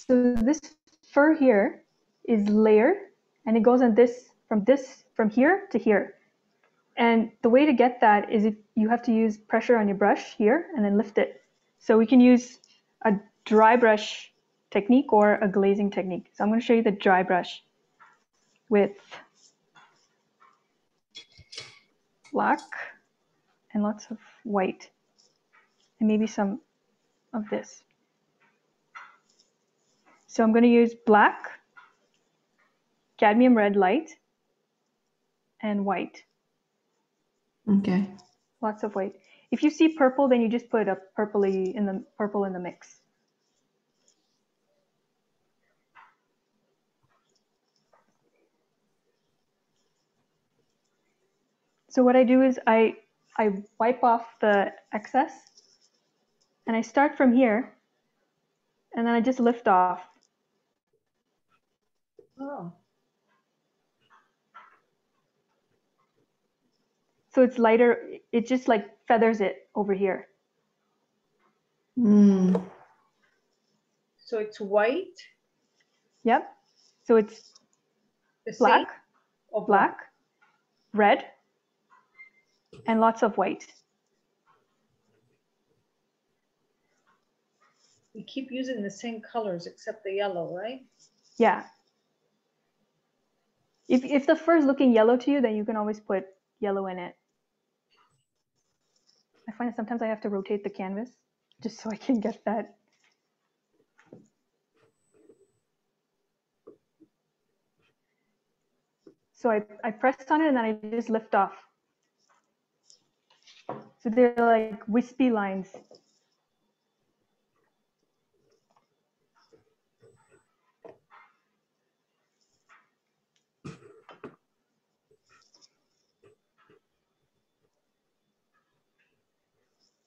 So this fur here is layered, and it goes on from here to here. And the way to get that is if you have to use pressure on your brush here and then lift it. So we can use a dry brush technique or a glazing technique. So I'm going to show you the dry brush with black and lots of white and maybe some of this. So I'm going to use black, cadmium red light, and white. Okay. Lots of white. If you see purple, then you just put a purple in the mix. So what I do is I wipe off the excess, and I start from here, and then I just lift off. Oh. So it's lighter, it just like feathers it over here. Mm. So it's white? Yep. So it's black, black, red, and lots of white. We keep using the same colors except the yellow, right? Yeah. If the fur is looking yellow to you, then you can always put yellow in it. I find that sometimes I have to rotate the canvas just so I can get that. So I press on it and then I just lift off. So they're like wispy lines.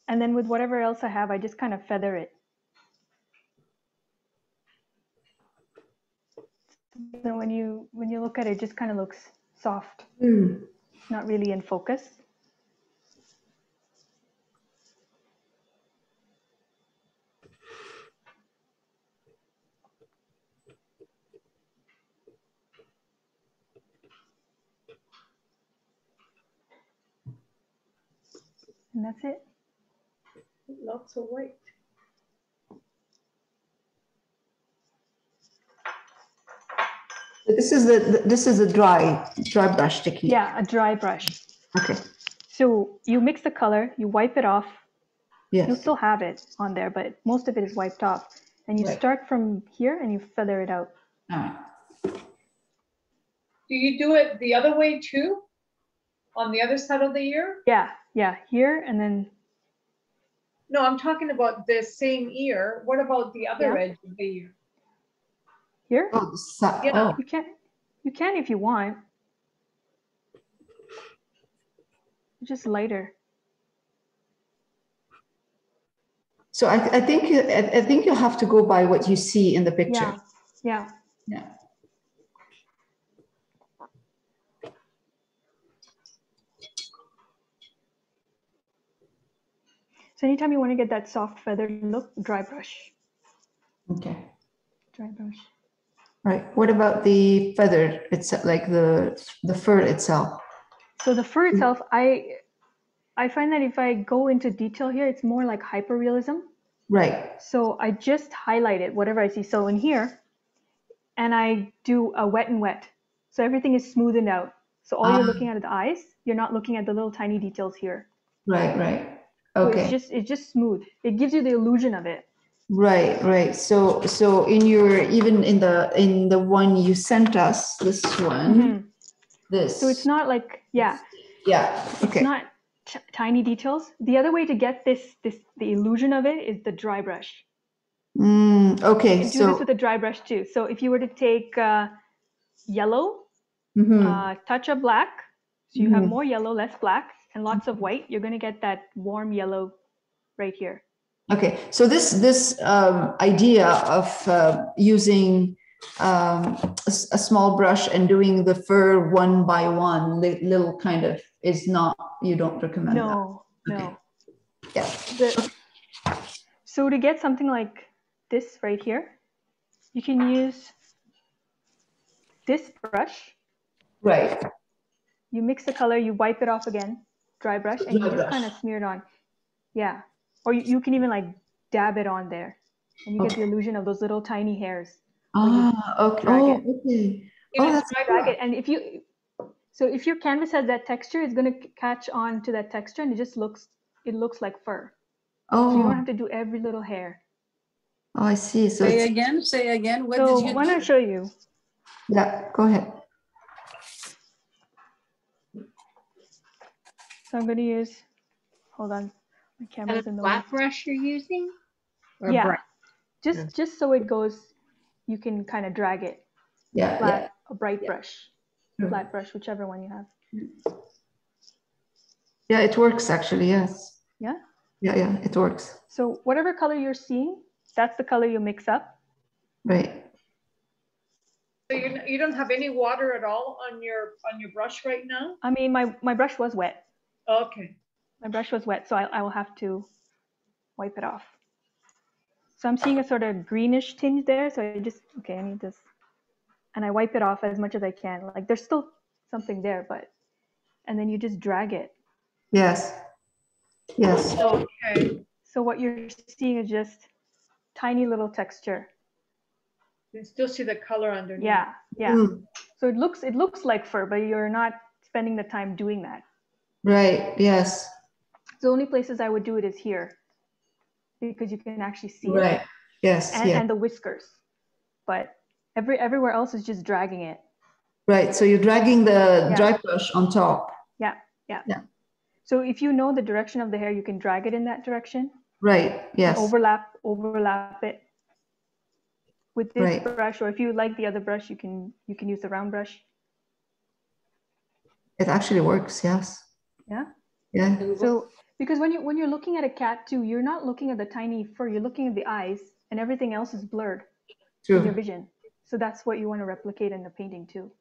And then with whatever else I have, I just kind of feather it. So when you look at it, it just kind of looks soft. Not really in focus. And that's it. Lots of white. This is a dry brush technique. Yeah, a dry brush. Okay. So you mix the color, you wipe it off. Yes. You'll still have it on there, but most of it is wiped off. And you start from here and you feather it out. Do you do it the other way too? On the other side of the ear? Yeah, yeah, here and then. No, I'm talking about the same ear. What about the other edge of the ear? Here? Oh, yeah. Oh. You can if you want. Just lighter. So I think you'll have to go by what you see in the picture. Yeah. Yeah. So anytime you want to get that soft feathered look, dry brush. Okay. Dry brush. Right. What about the feather? It's like the fur itself. So the fur itself, I find that if I go into detail here, it's more like hyperrealism. Right. So I just highlight it, whatever I see. So in here, and I do a wet and wet. So everything is smoothened out. So all you're looking at the eyes, you're not looking at the little tiny details here. Right, right. Okay. So it's just smooth. It gives you the illusion of it. Right, right. So in your, even in the one you sent us, this one, this. So it's not like, yeah. Yeah. Okay. It's not tiny details. The other way to get the illusion of it is the dry brush. Okay. You can do this with a dry brush too. So if you were to take yellow, touch of black, so you have more yellow, less black, and lots of white, you're going to get that warm yellow right here. Okay, so this idea of using a small brush and doing the fur one by one, little kind of, is not, you don't recommend that? No. Yeah. So to get something like this right here, You can use this brush. Right. You mix the color, you wipe it off again, dry brush, and you just kind of smear it on. Yeah. Or you can even like dab it on there, and you get the illusion of those little tiny hairs. Ah, okay. Oh, okay. Oh, that's drag it. And if your canvas has that texture, it's going to catch on to that texture, and it looks like fur. Oh. So you don't have to do every little hair. Oh, I see. So say again. What did you do? I want to show you. Yeah, go ahead. So I'm going to use, hold on, my camera's in the way. Flat brush you're using? Or Yeah, brush? just so it goes, you can kind of drag it. Yeah, Flat, a bright brush, True. flat brush, whichever one you have. Yeah, it works actually, yes. Yeah? Yeah, it works. So whatever color you're seeing, that's the color you mix up. Right. So you don't have any water at all on your brush right now? I mean, my brush was wet. Okay. My brush was wet, so I will have to wipe it off. So I'm seeing a sort of greenish tinge there. So I just, okay, I need this. And I wipe it off as much as I can. Like there's still something there, and then you just drag it. Yes. Yes. Okay. So what you're seeing is just tiny little texture. You can still see the color underneath. Yeah, yeah. Mm. So it looks like fur, but you're not spending the time doing that. Right. Yes. The only places I would do it is here, because you can actually see it. Right. Yes. And the whiskers. But everywhere else is just dragging it. Right. So you're dragging the dry brush on top. Yeah. So if you know the direction of the hair, you can drag it in that direction. Right. Yes. Overlap it with this brush, or if you like the other brush, you can use the round brush. It actually works. Yes. Yeah. Yeah. So because when you're looking at a cat too, you're not looking at the tiny fur. You're looking at the eyes, and everything else is blurred in your vision. So that's what you want to replicate in the painting too.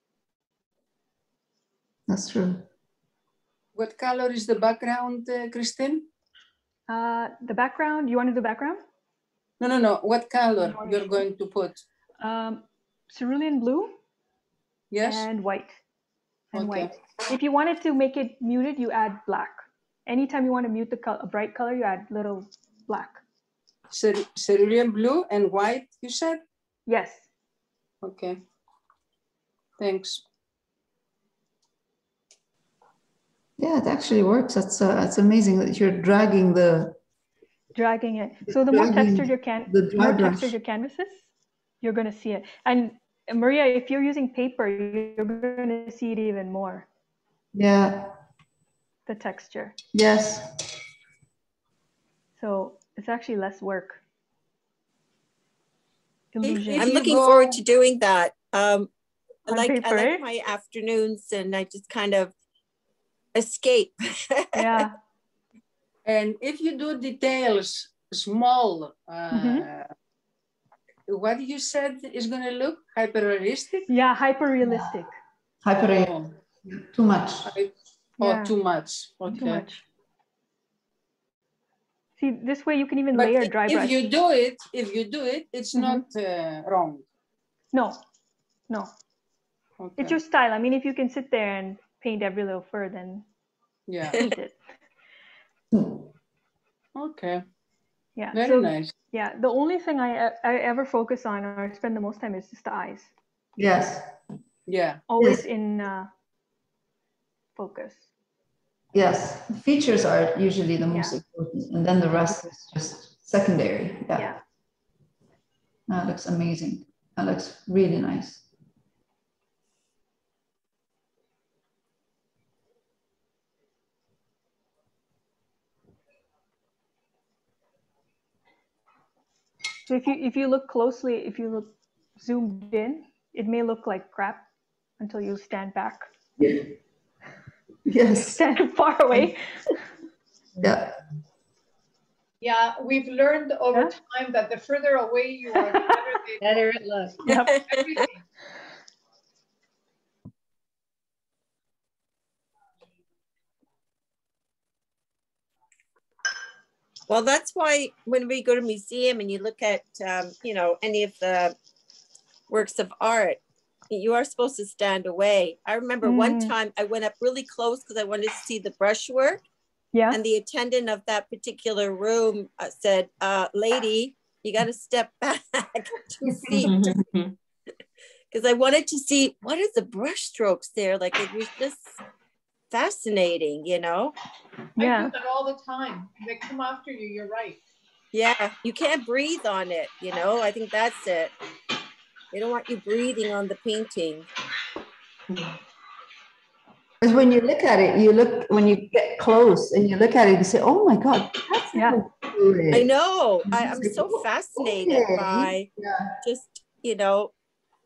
That's true. What color is the background, Christine? The background. You want to do background? No. What color you're going to put? Cerulean blue. Yes. And white. And okay. white. If you wanted to make it muted, you add black. Anytime you want to mute a bright color, you add little black. Cerulean blue and white, you said? Yes. Okay. Thanks. Yeah, it actually works. That's amazing that you're dragging it. So the more textured your canvas is, you're going to see it. And Maria, if you're using paper, you're going to see it even more. Yeah. The texture. Yes. So it's actually less work. Illusion. I'm looking forward to doing that. I like my afternoons, and I just kind of escape. Yeah. And if you do details small, what you said is going to look hyper-realistic? Yeah, hyper-realistic. Hyper-realistic. Too much. Too much. Okay. Too much. See, this way you can even layer dry brush. If you do it, it's not wrong. No. Okay. It's your style. I mean, if you can sit there and paint every little fur, then paint it. Okay. Yeah. Very nice. Yeah. The only thing I ever focus on or spend the most time is just the eyes. Yes. Yeah. Always in focus. Yes. The features are usually the most important, and then the rest is just secondary. Yeah. That looks amazing. That looks really nice. So if you look closely, if you look zoomed in, it may look like crap until you stand back. Yeah. Yes. Stand far away. Yeah. Yeah, we've learned over time that the further away you are, the better it looks. Yep. Everything. Well, that's why when we go to museum and you look at, any of the works of art, you are supposed to stand away. I remember one time I went up really close because I wanted to see the brushwork. Yeah. And the attendant of that particular room said, lady, you got to step back 2 feet. Because I wanted to see what are the brush strokes there. Like it was just fascinating, you know? Yeah. I do that all the time. They come after you, you're right. Yeah, you can't breathe on it, you know? I think that's it. They don't want you breathing on the painting. Because when you look at it, when you get close and you look at it and say, oh my God, that's how cool it is. I know. I'm so fascinated by just, you know,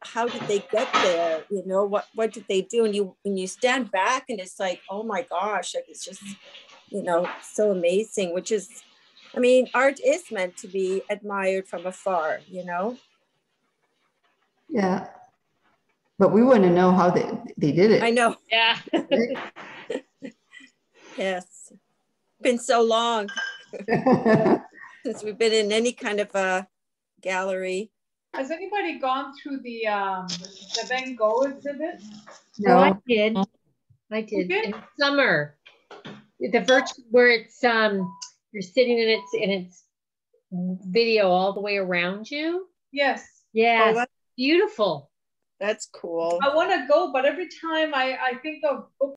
how did they get there? You know, what did they do? And when you stand back and it's like, oh my gosh, like it's just, you know, so amazing, which is, I mean, art is meant to be admired from afar, you know? Yeah. But we want to know how they did it. I know. Yeah. Yes. Been so long since we've been in any kind of a gallery. Has anybody gone through the Van Gogh exhibit? No. Oh, I did. I did. In summer. The virtual where it's you're sitting and it's video all the way around you. Yes. Yes. Oh, that's beautiful. That's cool. I want to go, but every time I think of